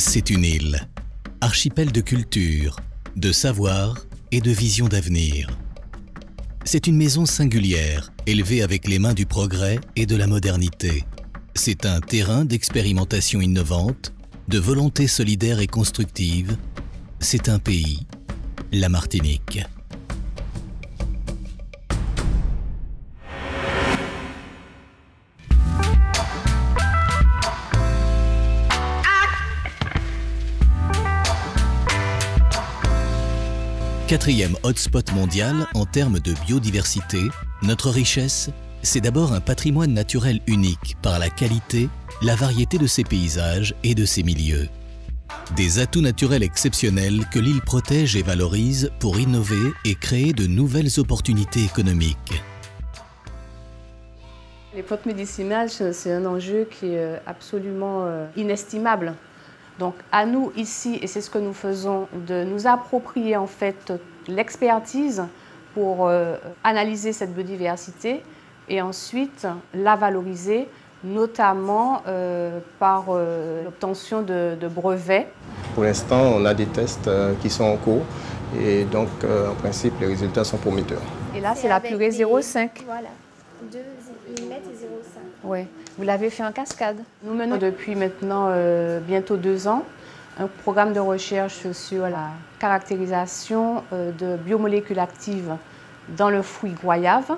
C'est une île, archipel de culture, de savoir et de vision d'avenir. C'est une maison singulière, élevée avec les mains du progrès et de la modernité. C'est un terrain d'expérimentation innovante, de volonté solidaire et constructive. C'est un pays, la Martinique. Quatrième hotspot mondial en termes de biodiversité, notre richesse, c'est d'abord un patrimoine naturel unique par la qualité, la variété de ses paysages et de ses milieux. Des atouts naturels exceptionnels que l'île protège et valorise pour innover et créer de nouvelles opportunités économiques. Les plantes médicinales, c'est un enjeu qui est absolument inestimable. Donc à nous ici, et c'est ce que nous faisons, de nous approprier en fait l'expertise pour analyser cette biodiversité et ensuite la valoriser, notamment par l'obtention de brevets. Pour l'instant, on a des tests qui sont en cours et donc en principe les résultats sont prometteurs. Et là, c'est la purée 0,5. Voilà, 2 mm et 0,5. Oui, vous l'avez fait en cascade. Nous menons depuis maintenant bientôt 2 ans un programme de recherche sur la caractérisation de biomolécules actives dans le fruit goyave.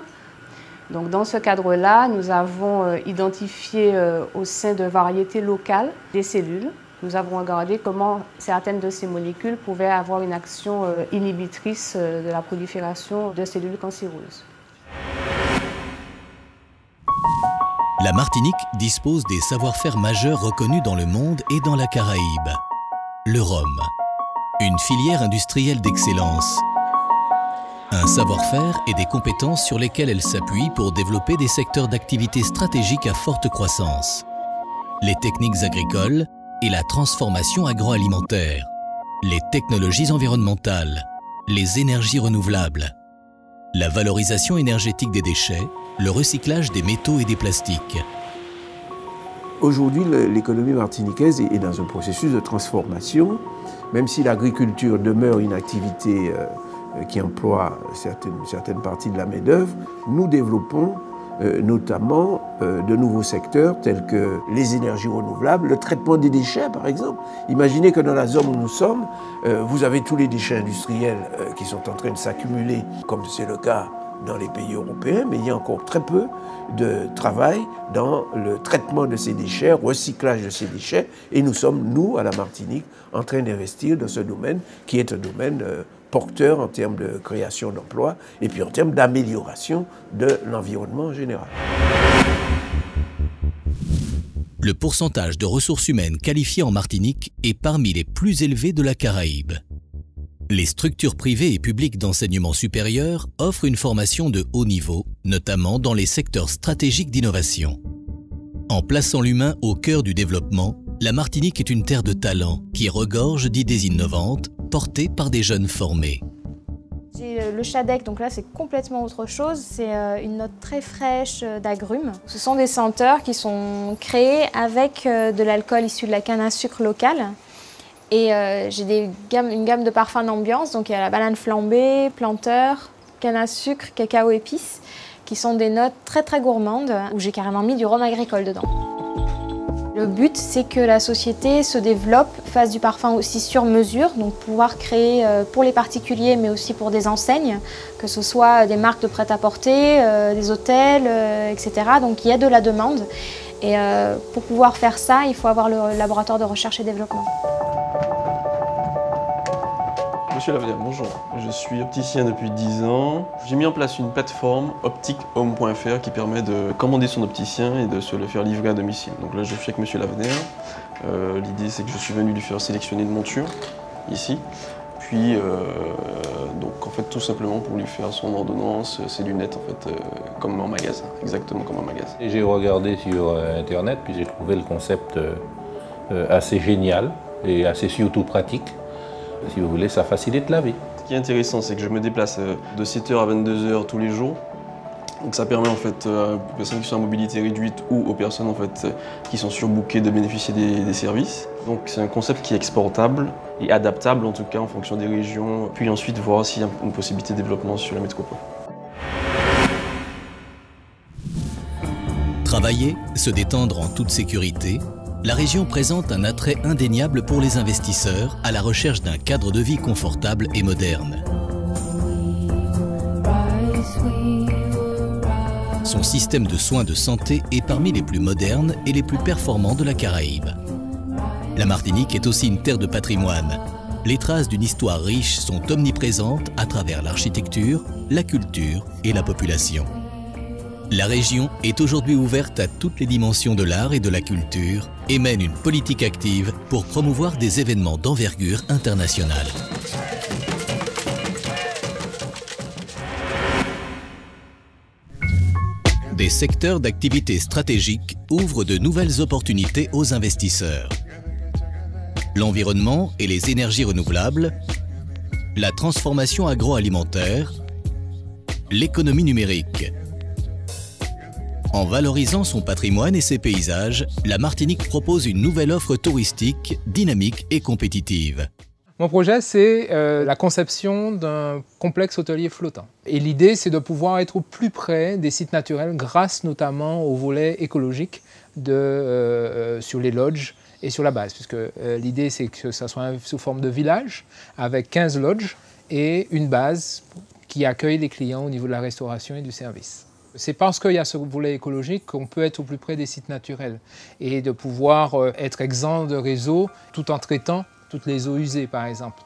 Donc, dans ce cadre-là, nous avons identifié au sein de variétés locales des cellules. Nous avons regardé comment certaines de ces molécules pouvaient avoir une action inhibitrice de la prolifération de cellules cancéreuses. La Martinique dispose des savoir-faire majeurs reconnus dans le monde et dans la Caraïbe. Le rhum, une filière industrielle d'excellence. Un savoir-faire et des compétences sur lesquelles elle s'appuie pour développer des secteurs d'activité stratégiques à forte croissance. Les techniques agricoles et la transformation agroalimentaire, les technologies environnementales, les énergies renouvelables, la valorisation énergétique des déchets, le recyclage des métaux et des plastiques. Aujourd'hui, l'économie martiniquaise est dans un processus de transformation, même si l'agriculture demeure une activité qui emploie certaines parties de la main-d'œuvre. Nous développons notamment de nouveaux secteurs tels que les énergies renouvelables, le traitement des déchets par exemple. Imaginez que dans la zone où nous sommes, vous avez tous les déchets industriels qui sont en train de s'accumuler, comme c'est le cas dans les pays européens, mais il y a encore très peu de travail dans le traitement de ces déchets, recyclage de ces déchets, et nous sommes, nous, à la Martinique, en train d'investir dans ce domaine qui est un domaine porteur en termes de création d'emplois et puis en termes d'amélioration de l'environnement en général. Le pourcentage de ressources humaines qualifiées en Martinique est parmi les plus élevés de la Caraïbe. Les structures privées et publiques d'enseignement supérieur offrent une formation de haut niveau, notamment dans les secteurs stratégiques d'innovation. En plaçant l'humain au cœur du développement, la Martinique est une terre de talent qui regorge d'idées innovantes portées par des jeunes formés. J'ai le Chadec, donc là c'est complètement autre chose, c'est une note très fraîche d'agrumes. Ce sont des senteurs qui sont créés avec de l'alcool issu de la canne à sucre locale. Et j'ai une gamme de parfums d'ambiance, donc il y a la banane flambée, planteur, canne à sucre, cacao épices, qui sont des notes très très gourmandes, où j'ai carrément mis du rhum agricole dedans. Le but, c'est que la société se développe, fasse du parfum aussi sur mesure, donc pouvoir créer pour les particuliers, mais aussi pour des enseignes, que ce soit des marques de prêt-à-porter, des hôtels, etc. Donc il y a de la demande. Et pour pouvoir faire ça, il faut avoir le laboratoire de recherche et développement. Monsieur Lavenir, bonjour. Je suis opticien depuis 10 ans. J'ai mis en place une plateforme optiquehome.fr qui permet de commander son opticien et de se le faire livrer à domicile. Donc là, je suis avec Monsieur Lavenir. L'idée, c'est que je suis venu lui faire sélectionner une monture, ici. Puis, donc en fait, tout simplement pour lui faire son ordonnance, ses lunettes, en fait, comme en magasin, exactement comme en magasin. J'ai regardé sur Internet, puis j'ai trouvé le concept assez génial et assez surtout pratique. Si vous voulez, ça facilite la vie. Ce qui est intéressant, c'est que je me déplace de 7h à 22h tous les jours. Donc ça permet en fait aux personnes qui sont à mobilité réduite ou aux personnes en fait qui sont surbookées de bénéficier des services. Donc c'est un concept qui est exportable et adaptable en tout cas en fonction des régions, puis ensuite voir s'il y a une possibilité de développement sur la métropole. Travailler, se détendre en toute sécurité, la région présente un attrait indéniable pour les investisseurs à la recherche d'un cadre de vie confortable et moderne. Son système de soins de santé est parmi les plus modernes et les plus performants de la Caraïbe. La Martinique est aussi une terre de patrimoine. Les traces d'une histoire riche sont omniprésentes à travers l'architecture, la culture et la population. La région est aujourd'hui ouverte à toutes les dimensions de l'art et de la culture et mène une politique active pour promouvoir des événements d'envergure internationale. Des secteurs d'activité stratégiques ouvrent de nouvelles opportunités aux investisseurs. L'environnement et les énergies renouvelables, la transformation agroalimentaire, l'économie numérique. En valorisant son patrimoine et ses paysages, la Martinique propose une nouvelle offre touristique, dynamique et compétitive. Mon projet, c'est la conception d'un complexe hôtelier flottant. Et l'idée, c'est de pouvoir être au plus près des sites naturels grâce notamment au volet écologique sur les lodges et sur la base. Puisque l'idée, c'est que ça soit sous forme de village avec 15 lodges et une base qui accueille les clients au niveau de la restauration et du service. C'est parce qu'il y a ce volet écologique qu'on peut être au plus près des sites naturels et de pouvoir être exempt de réseau tout en traitant toutes les eaux usées par exemple.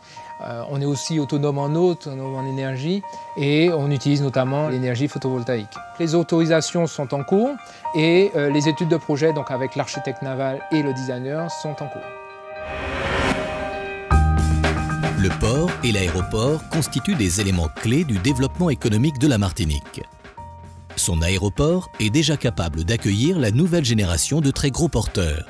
On est aussi autonome en eau, autonome en énergie et on utilise notamment l'énergie photovoltaïque. Les autorisations sont en cours et les études de projet donc avec l'architecte naval et le designer sont en cours. Le port et l'aéroport constituent des éléments clés du développement économique de la Martinique. Son aéroport est déjà capable d'accueillir la nouvelle génération de très gros porteurs.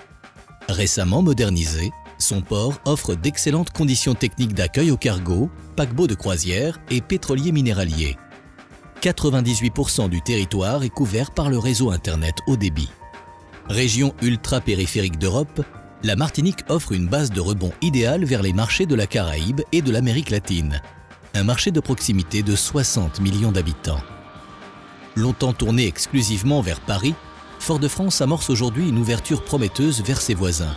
Récemment modernisé, son port offre d'excellentes conditions techniques d'accueil aux cargos, paquebots de croisière et pétroliers minéraliers. 98% du territoire est couvert par le réseau Internet haut débit. Région ultra-périphérique d'Europe, la Martinique offre une base de rebond idéale vers les marchés de la Caraïbe et de l'Amérique latine. Un marché de proximité de 60 millions d'habitants. Longtemps tourné exclusivement vers Paris, Fort-de-France amorce aujourd'hui une ouverture prometteuse vers ses voisins.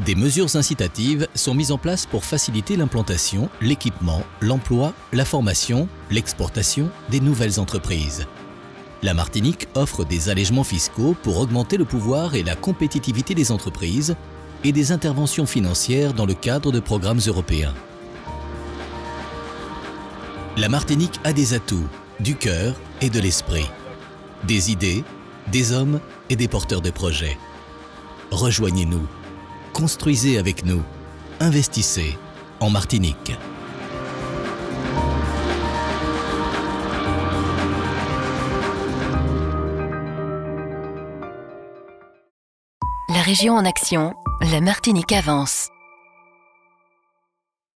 Des mesures incitatives sont mises en place pour faciliter l'implantation, l'équipement, l'emploi, la formation, l'exportation des nouvelles entreprises. La Martinique offre des allègements fiscaux pour augmenter le pouvoir et la compétitivité des entreprises et des interventions financières dans le cadre de programmes européens. La Martinique a des atouts, du cœur et de l'esprit, des idées, des hommes et des porteurs de projets. Rejoignez-nous, construisez avec nous, investissez en Martinique. La région en action, la Martinique avance.